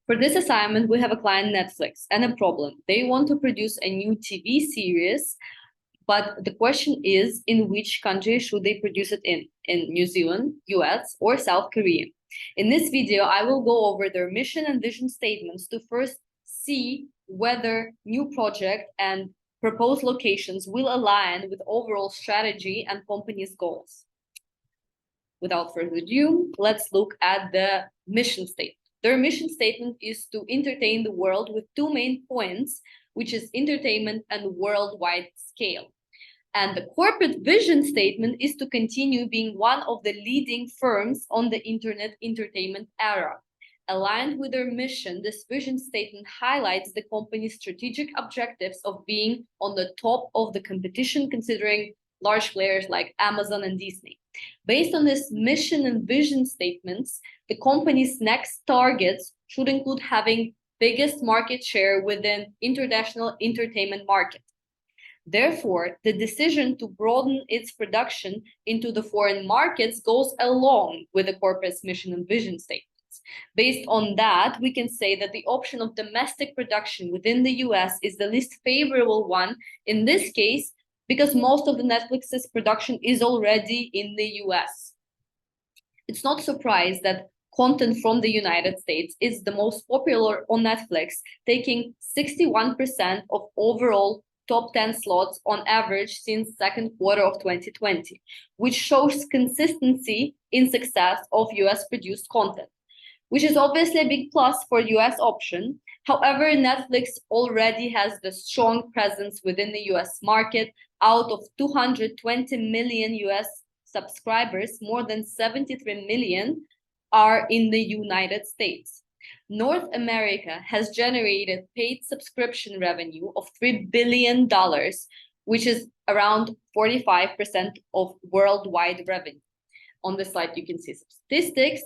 For this assignment, we have a client Netflix and a problem. They want to produce a new TV series, but the question is, in which country should they produce it in? In New Zealand, US, or South Korea? In this video, I will go over their mission and vision statements to first see whether new project and proposed locations will align with overall strategy and company's goals. Without further ado, let's look at the mission statement. Their mission statement is to entertain the world with two main points, which is entertainment and worldwide scale. And the corporate vision statement is to continue being one of the leading firms on the internet entertainment era. Aligned with their mission, this vision statement highlights the company's strategic objectives of being on the top of the competition, considering large players like Amazon and Disney. Based on this mission and vision statements, the company's next targets should include having biggest market share within international entertainment market. Therefore, the decision to broaden its production into the foreign markets goes along with the corporate's mission and vision statements. Based on that, we can say that the option of domestic production within the US is the least favorable one in this case, because most of the Netflix's production is already in the US. It's not surprised that content from the United States is the most popular on Netflix, taking 61% of overall top 10 slots on average since second quarter of 2020, which shows consistency in success of US produced content, which is obviously a big plus for US option. However, Netflix already has the strong presence within the US market. Out of 220 million US subscribers, more than 73 million are in the United States. North America has generated paid subscription revenue of $3 billion, which is around 45% of worldwide revenue. On this slide, you can see some statistics,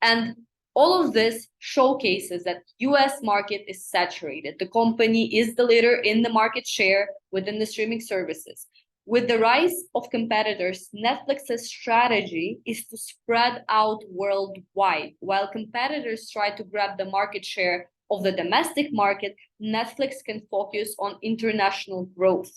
and all of this showcases that US market is saturated. The company is the leader in the market share within the streaming services. With the rise of competitors, Netflix's strategy is to spread out worldwide. While competitors try to grab the market share of the domestic market, Netflix can focus on international growth.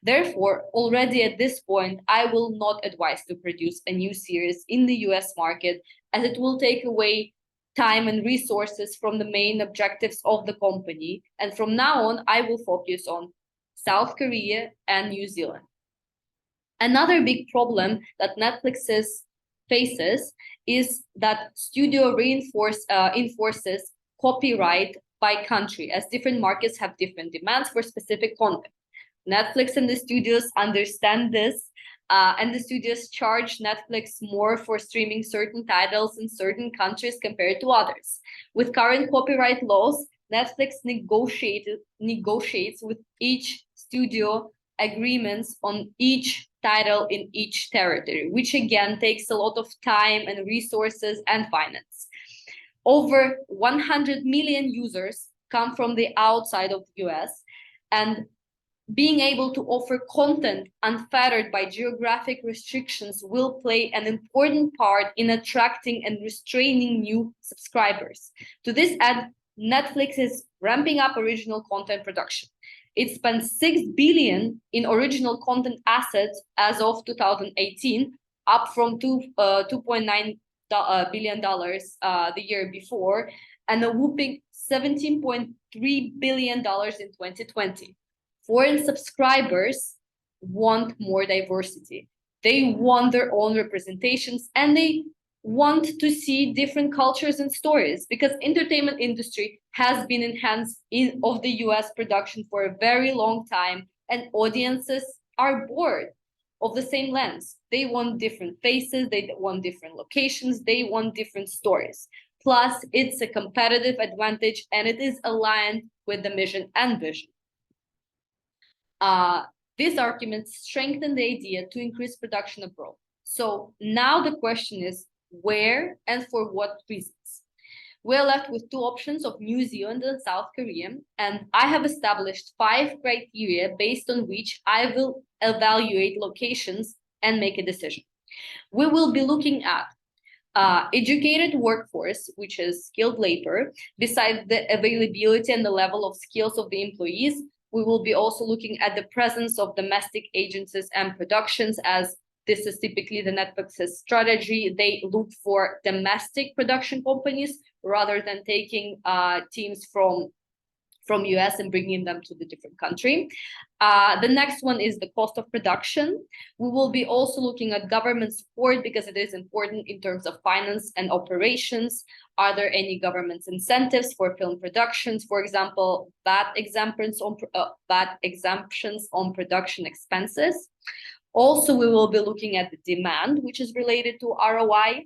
Therefore, already at this point, I will not advise to produce a new series in the US market, as it will take away time and resources from the main objectives of the company. And from now on, I will focus on South Korea and New Zealand. Another big problem that Netflix faces is that studio enforces copyright by country, as different markets have different demands for specific content. Netflix and the studios understand this, and the studios charge Netflix more for streaming certain titles in certain countries compared to others. With current copyright laws, Netflix negotiates with each studio agreements on each title in each territory, which again takes a lot of time and resources and finance. Over 100 million users come from the outside of the US, and being able to offer content unfettered by geographic restrictions will play an important part in attracting and restraining new subscribers. To this end, Netflix is ramping up original content production. It spent $6 billion in original content assets as of 2018, up from $2.9 billion the year before, and a whooping $17.3 billion in 2020. Foreign subscribers want more diversity. They want their own representations, and they want to see different cultures and stories, because entertainment industry has been in hands of the US production for a very long time, and audiences are bored of the same lens. They want different faces, they want different locations, they want different stories. Plus, it's a competitive advantage, and it is aligned with the mission and vision. These arguments strengthen the idea to increase production abroad. So now the question is, where and for what reasons? We're left with two options of New Zealand and South Korea, and I have established 5 criteria based on which I will evaluate locations and make a decision. We will be looking at Educated workforce, which is skilled labor. Besides the availability and the level of skills of the employees, we will be also looking at the presence of domestic agencies and productions, as this is typically the Netflix's strategy. They look for domestic production companies rather than taking teams from US and bringing them to the different country. The next one is the cost of production. We will be also looking at government support because it is important in terms of finance and operations. Are there any government incentives for film productions? For example, VAT exemptions on production expenses. Also, we will be looking at the demand, which is related to ROI,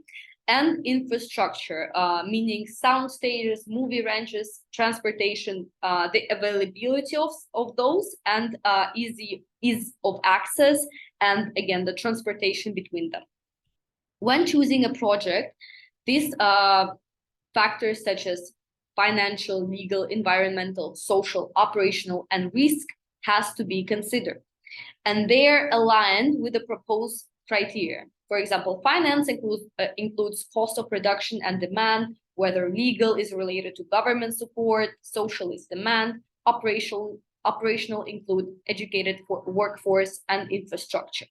and infrastructure, meaning sound stages, movie ranges, transportation, the availability of those, and ease of access, and again, the transportation between them. When choosing a project, these factors such as financial, legal, environmental, social, operational, and risk has to be considered. And they're aligned with the proposed criteria. For example, finance includes cost of production and demand, whether legal is related to government support, social is demand, operational include educated workforce and infrastructure.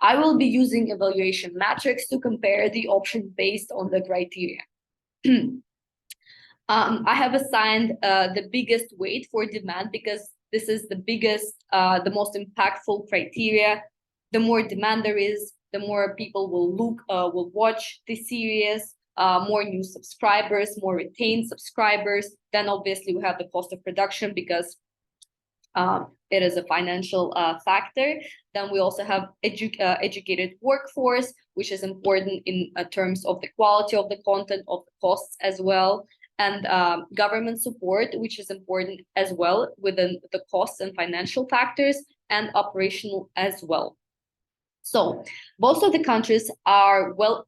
I will be using evaluation matrix to compare the options based on the criteria. I have assigned the biggest weight for demand because this is the biggest, the most impactful criteria. The more demand there is, the more people will watch the series, more new subscribers, more retained subscribers. Then obviously we have the cost of production because it is a financial factor. Then we also have educated workforce, which is important in terms of the quality of the content, of the costs as well. And government support, which is important as well within the costs and financial factors, and operational as well. So most of the countries are well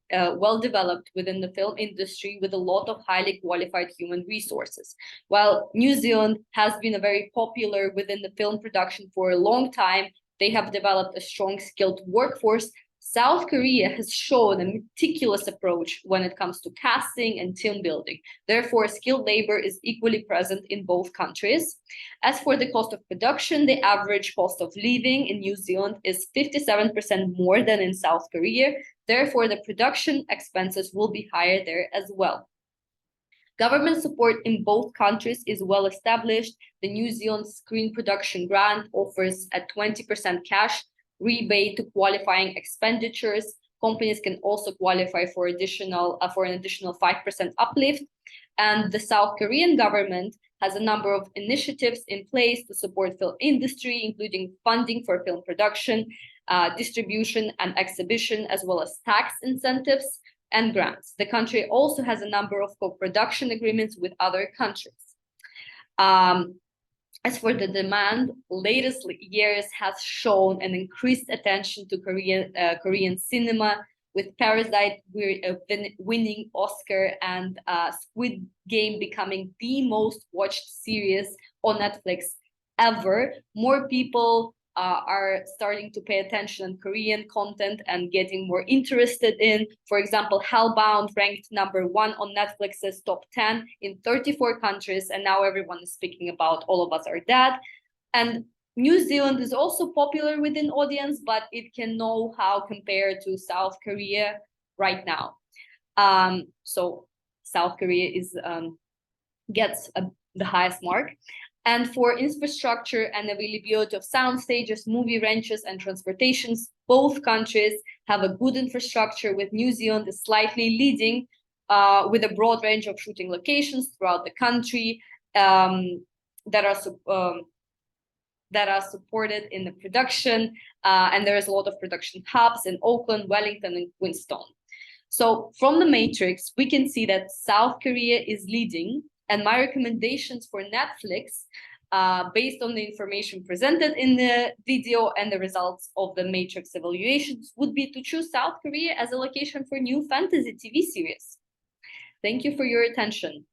developed within the film industry with a lot of highly qualified human resources. While New Zealand has been a very popular within the film production for a long time, they have developed a strong skilled workforce. South Korea has shown a meticulous approach when it comes to casting and team building. Therefore, skilled labor is equally present in both countries. As for the cost of production, the average cost of living in New Zealand is 57% more than in South Korea. Therefore, the production expenses will be higher there as well. Government support in both countries is well established. The New Zealand Screen Production Grant offers a 20% cash rebate to qualifying expenditures. Companies can also qualify for an additional 5% uplift. And the South Korean government has a number of initiatives in place to support film industry, including funding for film production, distribution and exhibition, as well as tax incentives and grants. The country also has a number of co-production agreements with other countries. As for the demand, latest years has shown an increased attention to Korean cinema, with Parasite winning Oscar and Squid Game becoming the most watched series on Netflix ever. More people are starting to pay attention on Korean content and getting more interested in. For example, Hellbound ranked #1 on Netflix's top 10 in 34 countries, and now everyone is speaking about All of Us Are Dead. And New Zealand is also popular within audience, but it can know how compared to South Korea right now. So South Korea gets the highest mark. And for infrastructure and availability of sound stages, movie ranges, and transportations, both countries have a good infrastructure, with New Zealand is slightly leading with a broad range of shooting locations throughout the country that are supported in the production. And there is a lot of production hubs in Auckland, Wellington, and Queenstown. So from the matrix, we can see that South Korea is leading. And my recommendations for Netflix, based on the information presented in the video and the results of the matrix evaluations, would be to choose South Korea as a location for new fantasy TV series. Thank you for your attention.